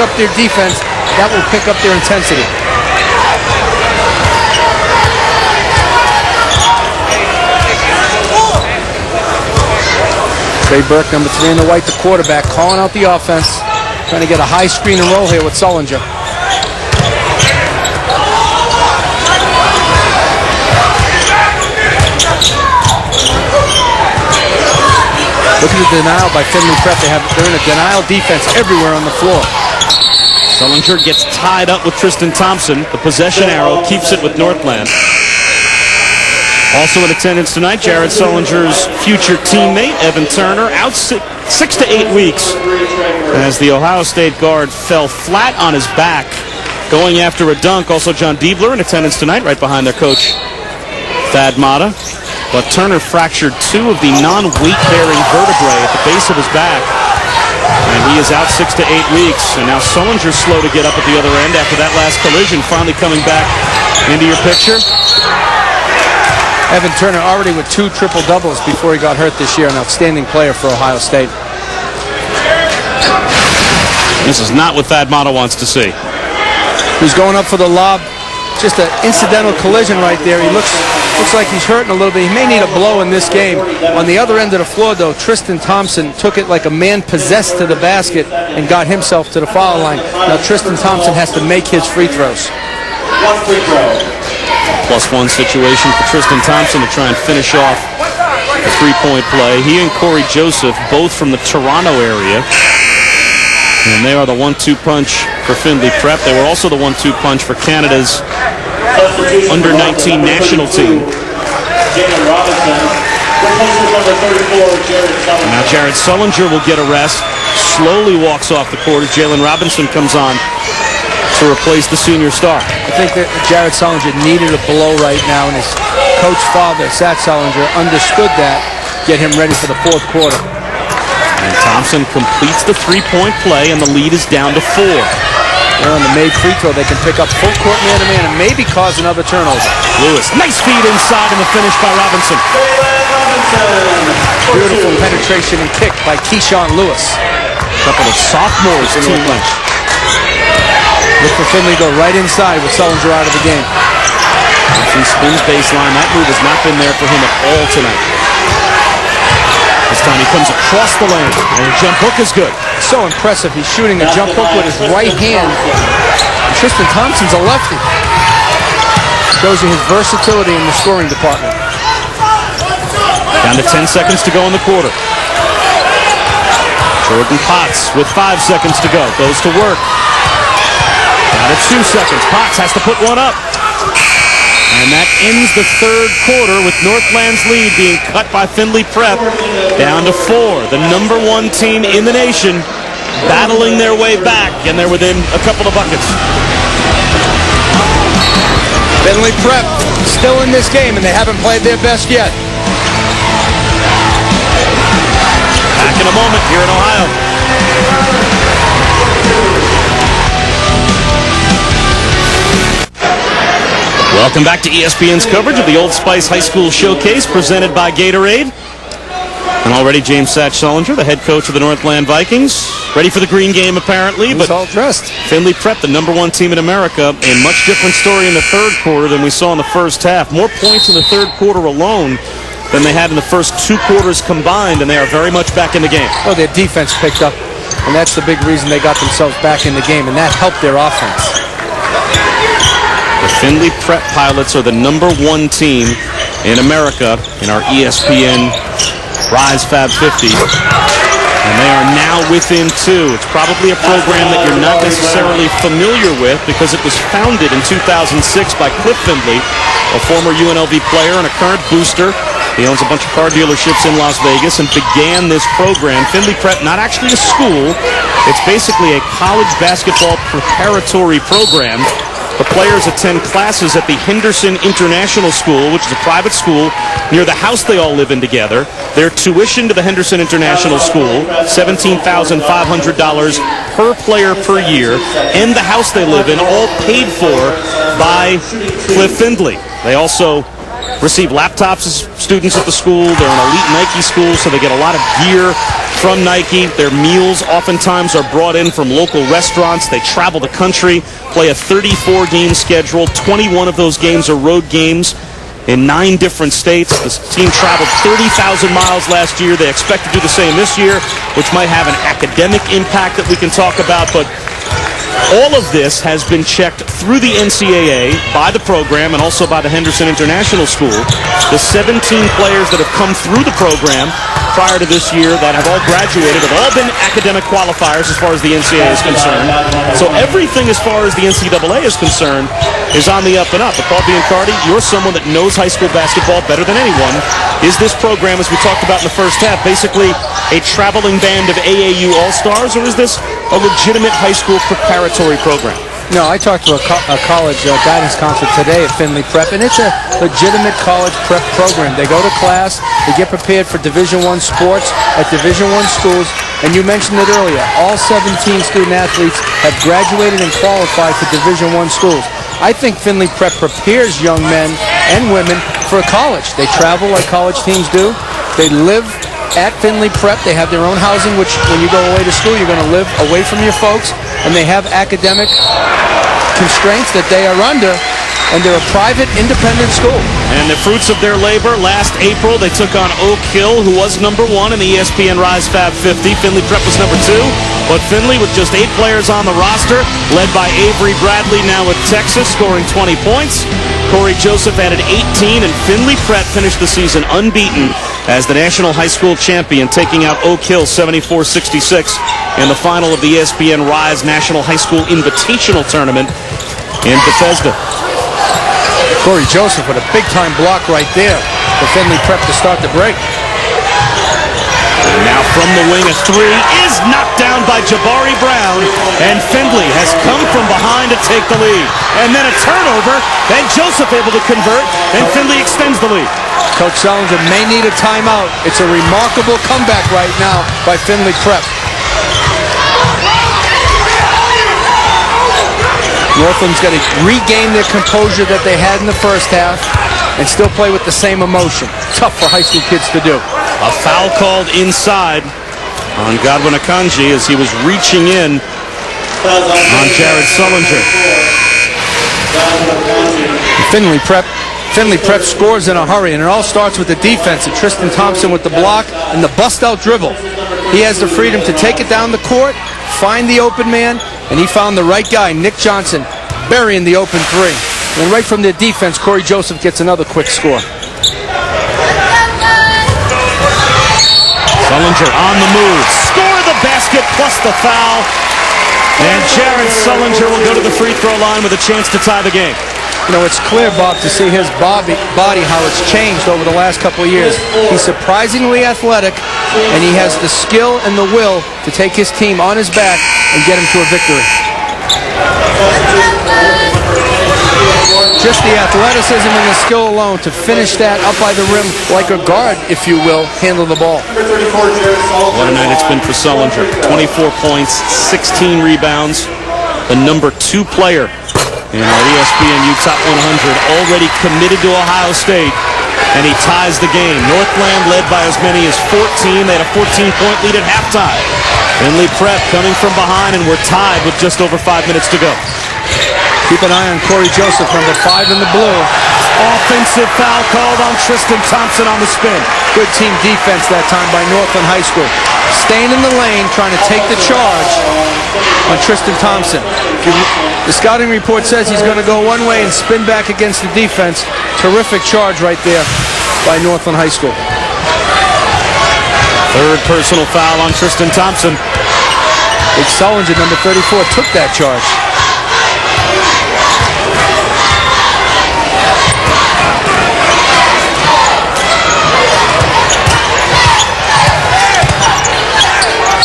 up their defense, that will pick up their intensity. Trey Burke, number 3 in the white, the quarterback, calling out the offense. Trying to get a high screen and roll here with Sullinger. Look at the denial by Findlay Prep. They're in a denial defense everywhere on the floor. Sullinger gets tied up with Tristan Thompson. The possession arrow keeps it with Northland. Also in attendance tonight, Jared Sullinger's future teammate, Evan Turner, out 6 to 8 weeks as the Ohio State guard fell flat on his back going after a dunk. Also John Diebler in attendance tonight, right behind their coach, Thad Mata. But Turner fractured 2 of the non-weight-bearing vertebrae at the base of his back. And he is out 6 to 8 weeks. And now Sullinger's slow to get up at the other end after that last collision, finally coming back into your picture. Evan Turner already with 2 triple-doubles before he got hurt this year. An outstanding player for Ohio State. This is not what Thad Mata wants to see. He's going up for the lob. Just an incidental collision right there. He looks like he's hurting a little bit. He may need a blow in this game. On the other end of the floor, though, Tristan Thompson took it like a man possessed to the basket and got himself to the foul line. Now Tristan Thompson has to make his free throws. One free throw. +1 situation for Tristan Thompson to try and finish off the three-point play. He and Corey Joseph, both from the Toronto area. And they are the 1-2 punch for Findlay Prep. They were also the 1-2 punch for Canada's under-19 national team. Now Jared Sullinger will get a rest. Slowly walks off the court as Jalen Robinson comes on to replace the senior star. I think that Jared Sullinger needed a blow right now, and his coach father, Sat Sullinger, understood that, get him ready for the 4th quarter. And Thompson completes the three-point play, and the lead is down to 4. They're on the made free throw. They can pick up full court man-to-man and maybe cause another turnover. Lewis, nice feed inside, and the finish by Robinson. Beautiful penetration and kick by Keyshawn Lewis. A couple of sophomores in the bench. Look for Findlay go right inside with Sullinger out of the game. He spins baseline. That move has not been there for him at all tonight. This time he comes across the lane, and the jump hook is good. So impressive. He's shooting a jump hook with his right hand. Tristan Thompson's a lefty. Shows you his versatility in the scoring department. Down to 10 seconds to go in the quarter. Jordan Potts with 5 seconds to go. Goes to work. Down to 2 seconds. Potts has to put one up. And that ends the 3rd quarter with Northland's lead being cut by Findlay Prep down to 4. The number 1 team in the nation battling their way back, and they're within a couple of buckets. Findlay Prep still in this game, and they haven't played their best yet. Back in a moment here in Ohio. Welcome back to ESPN's coverage of the Old Spice High School Showcase presented by Gatorade. And already James Satch Sullinger, the head coach of the Northland Vikings, ready for the green game apparently. He's all dressed. Findlay Prep, the number 1 team in America, a much different story in the 3rd quarter than we saw in the first half. More points in the 3rd quarter alone than they had in the first 2 quarters combined, and they are very much back in the game. Oh, their defense picked up, and that's the big reason they got themselves back in the game, and that helped their offense. The Findlay Prep Pilots are the number 1 team in America in our ESPN Rise Fab 50. And they are now within 2. It's probably a program that you're not necessarily familiar with because it was founded in 2006 by Cliff Findlay, a former UNLV player and a current booster. He owns a bunch of car dealerships in Las Vegas and began this program. Findlay Prep, not actually a school. It's basically a college basketball preparatory program. The players attend classes at the Henderson International School, which is a private school near the house they all live in together. Their tuition to the Henderson International School, $17,500 per player per year, and the house they live in, all paid for by Cliff Findlay. They also receive laptops as students at the school. They're an elite Nike school, so they get a lot of gear from Nike. Their meals oftentimes are brought in from local restaurants. They travel the country, play a 34-game schedule. 21 of those games are road games in 9 different states. This team traveled 30,000 miles last year. They expect to do the same this year, which might have an academic impact that we can talk about, but all of this has been checked through the NCAA by the program and also by the Henderson International School. The 17 players that have come through the program prior to this year that have all graduated have all been academic qualifiers as far as the NCAA is concerned. So everything as far as the NCAA is concerned is on the up and up. But Paul Biancardi, you're someone that knows high school basketball better than anyone. Is this program, as we talked about in the first half, basically a traveling band of AAU All-Stars, or is this a legitimate high school preparatory program? No, I talked to a college guidance counselor today at Findlay Prep, and it's a legitimate college prep program. They go to class, they get prepared for Division I sports at Division I schools, and you mentioned it earlier, all 17 student athletes have graduated and qualified for Division I schools. I think Findlay Prep prepares young men and women for college. They travel like college teams do. They live at Findlay Prep. They have their own housing, which when you go away to school, you're going to live away from your folks, and they have academic constraints that they are under, and they're a private, independent school. And the fruits of their labor, last April, they took on Oak Hill, who was number 1 in the ESPN Rise Fab 50. Findlay Prep was number 2, but Findlay with just 8 players on the roster, led by Avery Bradley, now with Texas, scoring 20 points. Corey Joseph added 18, and Findlay Prep finished the season unbeaten as the national high school champion, taking out Oak Hill 74-66 in the final of the ESPN Rise National High School Invitational Tournament in Bethesda. Corey Joseph with a big-time block right there for Findlay Prep to start the break. And now from the wing, a 3 is knocked down by Jabari Brown, and Findlay has come from behind to take the lead. And then a turnover, then Joseph able to convert, and Findlay extends the lead. Coach Selinger may need a timeout. It's a remarkable comeback right now by Findlay Prep. Northland's got to regain their composure that they had in the first half and still play with the same emotion. Tough for high school kids to do. A foul called inside on Godwin Akanji as he was reaching in on Jared Sullinger. Findlay Prep scores in a hurry, and it all starts with the defense. And Tristan Thompson with the block and the bust-out dribble. He has the freedom to take it down the court, find the open man, and he found the right guy, Nick Johnson, burying the open 3. And right from their defense, Corey Joseph gets another quick score. Sullinger on the move. Score the basket plus the foul. And Jared Sullinger will go to the free throw line with a chance to tie the game. You know, it's clear, Bob, to see his body, how it's changed over the last couple of years. He's surprisingly athletic, and he has the skill and the will to take his team on his back and get him to a victory. Just the athleticism and the skill alone to finish that up by the rim like a guard, if you will, handle the ball. What a night it's been for Sullinger. 24 points, 16 rebounds. The number 2 player in our ESPN U Top 100, already committed to Ohio State, and he ties the game. Northland led by as many as 14. They had a 14-point lead at halftime. Findlay Prep coming from behind, and we're tied with just over 5 minutes to go. Keep an eye on Corey Joseph, number 5 in the blue. Offensive foul called on Tristan Thompson on the spin. Good team defense that time by Northland High School. Staying in the lane, trying to take the charge on Tristan Thompson. The scouting report says he's going to go one way and spin back against the defense. Terrific charge right there by Northland High School. Third personal foul on Tristan Thompson. Big Sullinger, number 34, took that charge.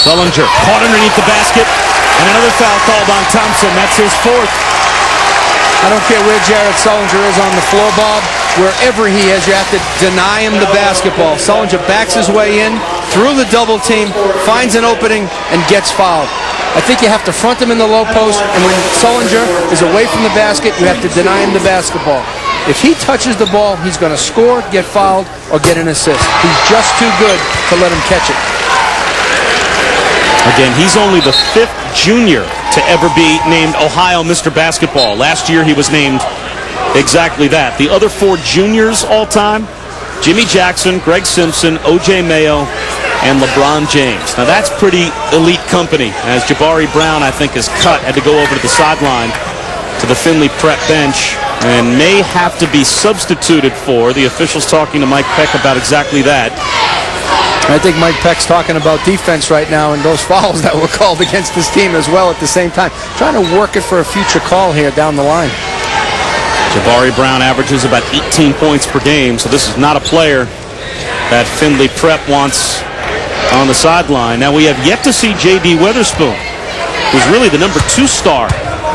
Sullinger caught underneath the basket, and another foul called on Thompson. That's his 4th. I don't care where Jared Sullinger is on the floor, Bob. Wherever he is, you have to deny him the basketball. Sullinger backs his way in, through the double team, finds an opening, and gets fouled. I think you have to front him in the low post, and when Sullinger is away from the basket, you have to deny him the basketball. If he touches the ball, he's going to score, get fouled, or get an assist. He's just too good to let him catch it. Again, he's only the 5th junior to ever be named Ohio Mr. Basketball. Last year he was named exactly that. The other 4 juniors all time, Jimmy Jackson, Greg Simpson, O.J. Mayo, and LeBron James. Now that's pretty elite company, as Jabari Brown, I think, is cut, had to go over to the sideline to the Findlay Prep bench and may have to be substituted for. The officials talking to Mike Peck about exactly that. I think Mike Peck's talking about defense right now and those fouls that were called against his team as well at the same time. Trying to work it for a future call here down the line. Jabari Brown averages about 18 points per game, so this is not a player that Findlay Prep wants on the sideline. Now we have yet to see J.D. Weatherspoon, who's really the number 2 star